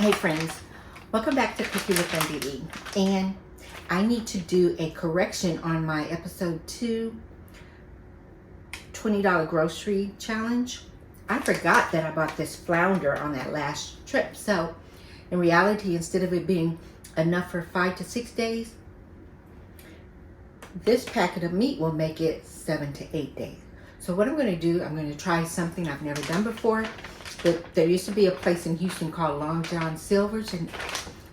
Hey friends, welcome back to Cooking with MBE. And I need to do a correction on my episode 2 $20 grocery challenge. I forgot that I bought this flounder on that last trip. So in reality, instead of it being enough for 5 to 6 days, this packet of meat will make it 7 to 8 days. So what I'm going to do, I'm going to try something I've never done before. There used to be a place in Houston called Long John Silver's, and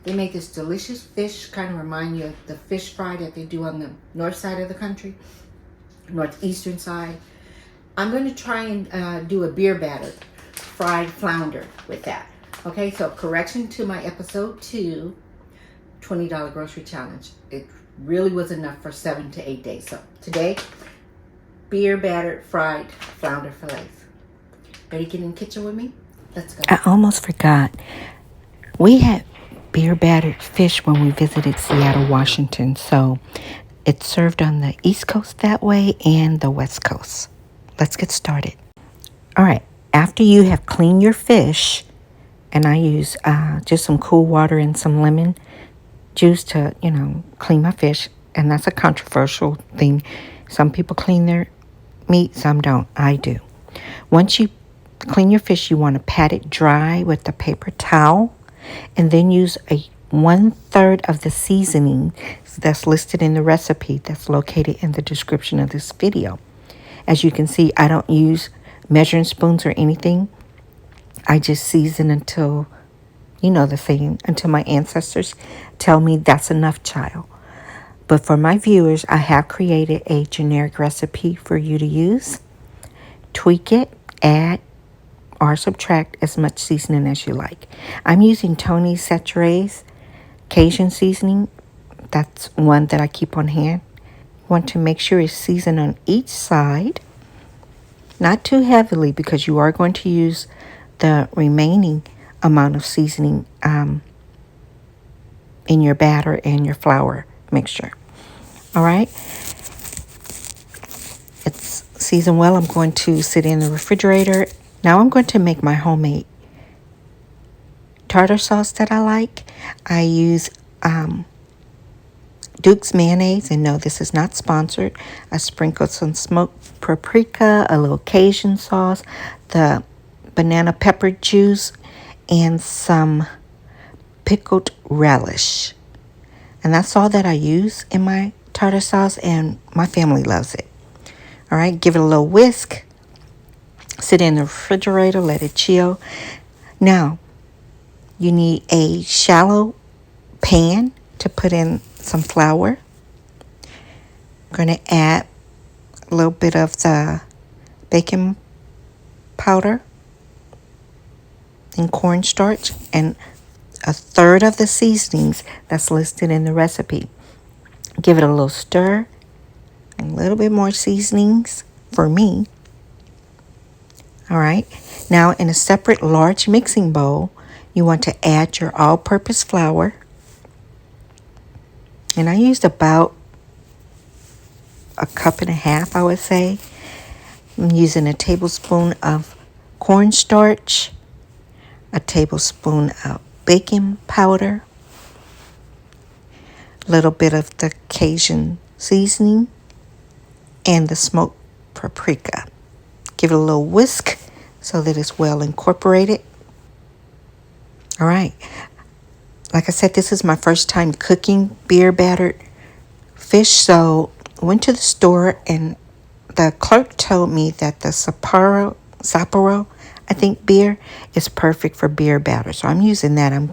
they make this delicious fish, kind of remind you of the fish fry that they do on the north side of the country, northeastern side. I'm going to try and do a beer battered fried flounder with that. Okay, so correction to my episode 2 $20 grocery challenge. It really was enough for 7 to 8 days. So today, beer battered fried flounder fillets. Ready to get in the kitchen with me? Let's go. I almost forgot. We had beer battered fish when we visited Seattle, Washington. So it's served on the East Coast that way and the West Coast. Let's get started. All right. After you have cleaned your fish, and I use just some cool water and some lemon juice to, clean my fish. And that's a controversial thing. Some people clean their meat, some don't. I do. Once you clean your fish, you want to pat it dry with a paper towel, and then use a 1/3 of the seasoning that's listed in the recipe that's located in the description of this video. As you can see, I don't use measuring spoons or anything. I just season until, the saying, until my ancestors tell me that's enough, child. But for my viewers, I have created a generic recipe for you to use. Tweak it, add or subtract as much seasoning as you like. I'm using Tony's Satura's Cajun seasoning. That's one that I keep on hand. Want to make sure it's seasoned on each side. Not too heavily, because you are going to use the remaining amount of seasoning in your batter and your flour mixture. All right. It's seasoned well. I'm going to sit in the refrigerator. Now I'm going to make my homemade tartar sauce that I like. I use Duke's mayonnaise, and no, this is not sponsored. I sprinkled some smoked paprika, a little Cajun sauce, the banana pepper juice, and some pickled relish. And that's all that I use in my tartar sauce, and my family loves it. All right, give it a little whisk. Sit in the refrigerator, let it chill. Now, you need a shallow pan to put in some flour. I'm going to add a little bit of the baking powder and cornstarch and 1/3 of the seasonings that's listed in the recipe. Give it a little stir, a little bit more seasonings for me. All right. Now, in a separate large mixing bowl, you want to add your all-purpose flour. And I used about 1.5 cups, I would say. I'm using a tablespoon of cornstarch, a tablespoon of baking powder, a little bit of the Cajun seasoning, and the smoked paprika. Give it a little whisk so that it's well incorporated. All right. Like I said, this is my first time cooking beer battered fish. So I went to the store, and the clerk told me that the Sapparo, I think, beer is perfect for beer batter. So I'm using that. I'm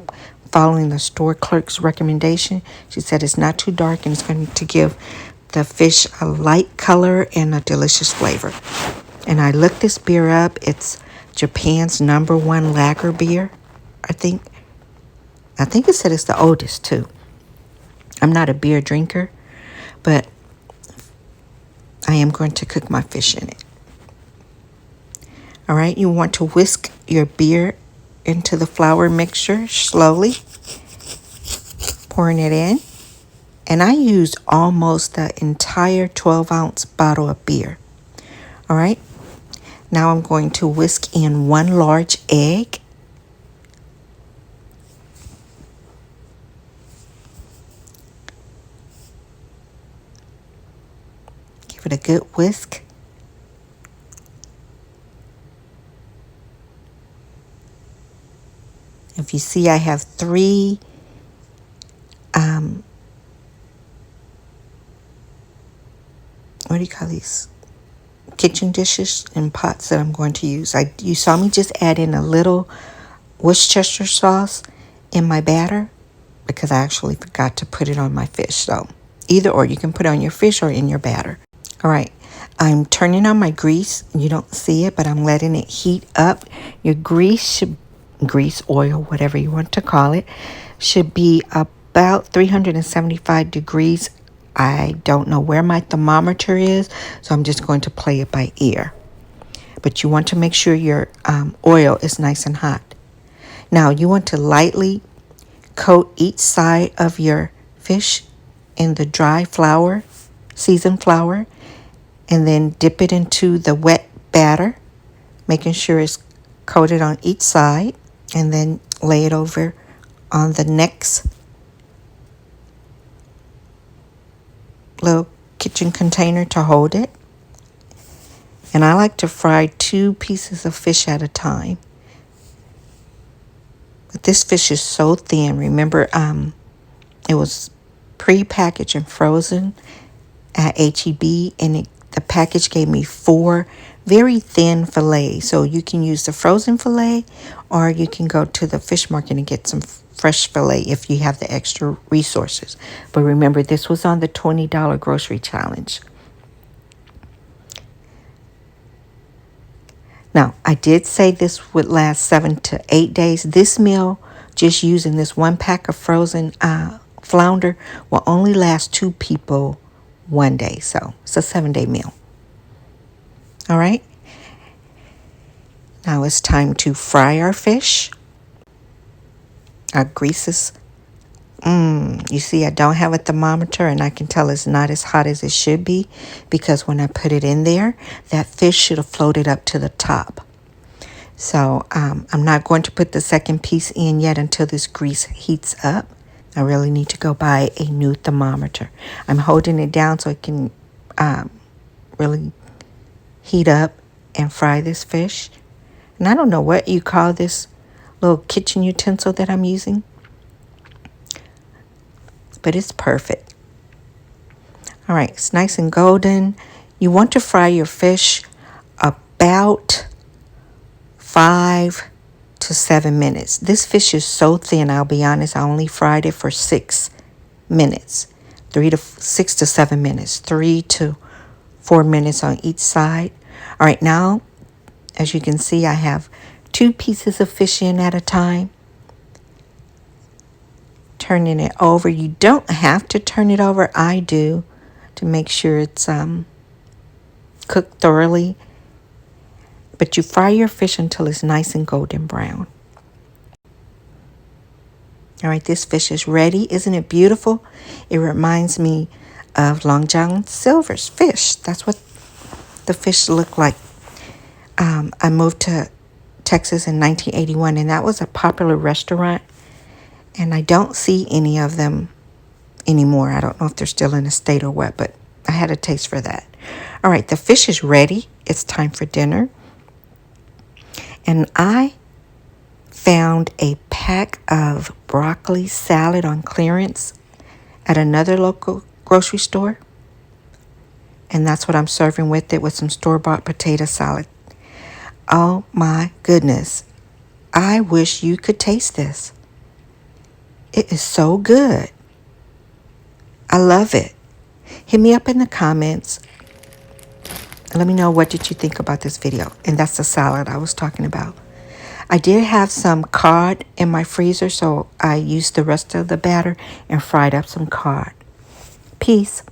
following the store clerk's recommendation. She said it's not too dark, and it's going to give the fish a light color and a delicious flavor. And I looked this beer up. It's Japan's #1 lager beer, I think. I think it said it's the oldest, too. I'm not a beer drinker, but I am going to cook my fish in it. All right, you want to whisk your beer into the flour mixture slowly, pouring it in. And I used almost the entire 12-ounce bottle of beer. All right. Now I'm going to whisk in 1 large egg. it a good whisk. If you see, I have 3 what do you call these? Kitchen dishes and pots that I'm going to use. You saw me just add in a little Worcestershire sauce in my batter because I actually forgot to put it on my fish. So either or, you can put it on your fish or in your batter. All right, I'm turning on my grease. You don't see it, but I'm letting it heat up. Your grease, oil, whatever you want to call it, should be about 375 degrees. I don't know where my thermometer is, so I'm just going to play it by ear. But you want to make sure your oil is nice and hot. Now, you want to lightly coat each side of your fish in the dry flour, seasoned flour, and then dip it into the wet batter, making sure it's coated on each side, and then lay it over on the next little kitchen container to hold it. And I like to fry 2 pieces of fish at a time. But this fish is so thin. Remember, it was pre-packaged and frozen at HEB, and the package gave me 4 very thin fillets. So you can use the frozen fillet, or you can go to the fish market and get some fresh fillet if you have the extra resources. But remember, this was on the $20 grocery challenge. Now, I did say this would last 7 to 8 days. This meal, just using this 1 pack of frozen flounder, will only last 2 people 1 day. So it's a 7-day meal. All right. Now it's time to fry our fish. Our grease is, you see, I don't have a thermometer, and I can tell it's not as hot as it should be because when I put it in there, that fish should have floated up to the top. So I'm not going to put the second piece in yet until this grease heats up. I really need to go buy a new thermometer. I'm holding it down so it can really heat up and fry this fish. And I don't know what you call this little kitchen utensil that I'm using, but it's perfect. All right, it's nice and golden. You want to fry your fish about 5 to 7 minutes. This fish is so thin, I'll be honest, I only fried it for 6 minutes. 6 to 7 minutes. 3 to 4 minutes on each side. All right, now, as you can see, I have 2 pieces of fish in at a time. Turning it over. You don't have to turn it over. I do, to make sure it's cooked thoroughly. But you fry your fish until it's nice and golden brown. All right, this fish is ready. Isn't it beautiful? It reminds me of Long John Silver's fish. That's what the fish look like. I moved to Texas in 1981, and that was a popular restaurant. And I don't see any of them anymore. I don't know if they're still in the state or what, but I had a taste for that. All right, the fish is ready. It's time for dinner. And I found a pack of broccoli salad on clearance at another local grocery store. And that's what I'm serving with it, with some store-bought potato salad. Oh my goodness. I wish you could taste this. It is so good. I love it. Hit me up in the comments and let me know, what did you think about this video? And that's the salad I was talking about. I did have some cod in my freezer, so I used the rest of the batter and fried up some cod. Peace.